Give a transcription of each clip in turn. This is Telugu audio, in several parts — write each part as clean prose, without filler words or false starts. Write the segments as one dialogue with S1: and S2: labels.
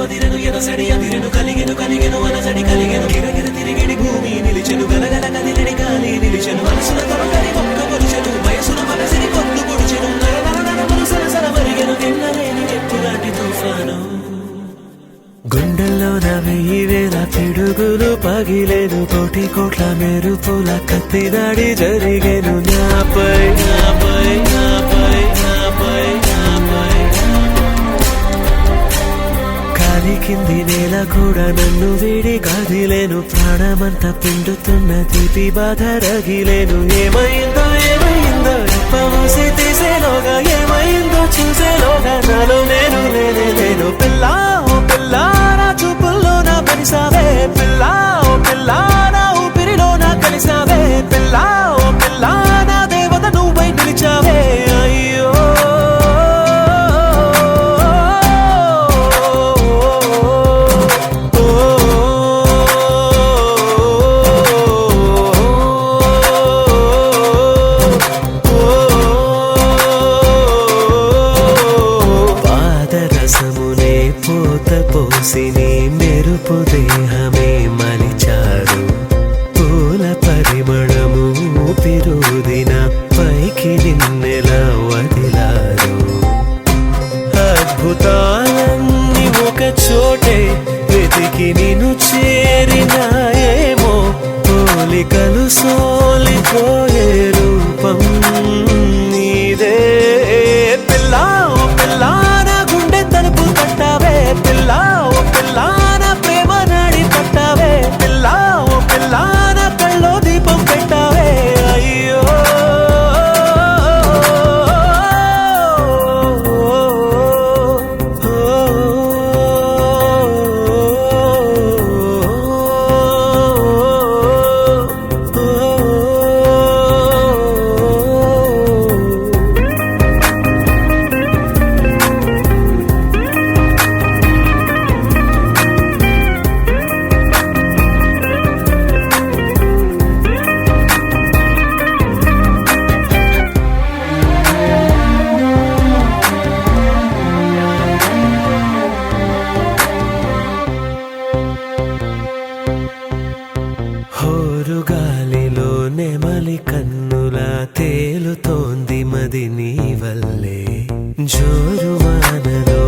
S1: అదిరెను ఎనసడి అదిరెను కలిగెను కలిగెను అనసడి కలిగెను గిరగిర తిరిగిడి భూమి నిలిచెను గలగల కదిలిడి గాలి నిలిచెను మనసుల తొలగని ఒక్క పొడిచెను వయసుల మనసిని పొద్దు పొడిచెను నరనరనరములు సరసర మరిగెను ఎన్నలేని ఎత్తులాంటి తుఫాను గుండెల్లోన 1000 పిడుగులు పగిలేను కోటి కోట్ల మెరుపుల కత్తి దాడి జరిగేను నాపై నాపై నాపై నాపై నాపై కాలి కింది నేల కూడా నన్ను వీడి కదిలేను ప్రాణమంతా పిండుతున్న తీపి బాధ రగిలేను ఏమైందో ఏమైందో రెప్పమూసి తీసేలోగా ఏమైందో చూసేలోగా నాలో నేను నేనే నేను పిల్లా ఓ పిల్లా నా చూపుల్లో నా కలిసావే పిల్లా ఓ పిల్లా నా ఊపిరిలో నా కలిసావే పిల్లా ఓ పిల్లా నా దేవత నువ్వై నిలిచావే అయ్యో పాదరసమునే పూత పోసిని మెరుపు దేహమే మలిచారు పూల పరిమళము ఊపిరుదిన పైకి నిన్నెలా వదిలారు అద్భుతాలన్నీ ఒక చోటే వెతికి నిన్ను చేరినాయేమో పోలికలు సోలిపోయే రూపం నీదే పిల్లా ఓ పిల్లా నా గుండె తలుపు కట్టావే పిల్లా ఓ పిల్లా నా ప్రేమ నాడి పట్టావే పిల్లా ఓ పిల్లా నా కళ్ళో దీపం పెట్టావే అయ్యో హోరుగాలిలో నెమలి కన్నులా తేలుతోంది మది నీ వల్లే జోరు వానలో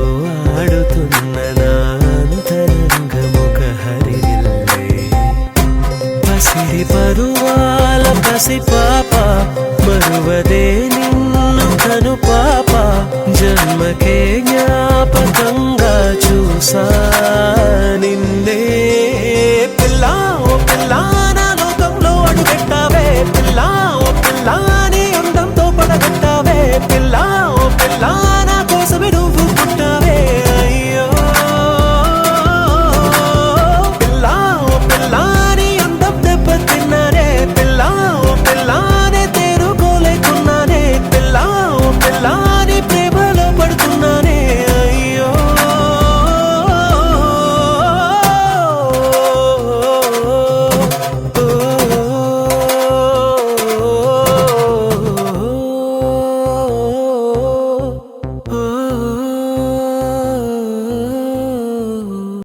S1: ఆడుతున్న నా అంతరంగముఖ హరివిల్లే పసిడి పరువాల పసి పాప మరువదే నిన్ను కను పాప జన్మకే జ్ఞాపకంగా చూసా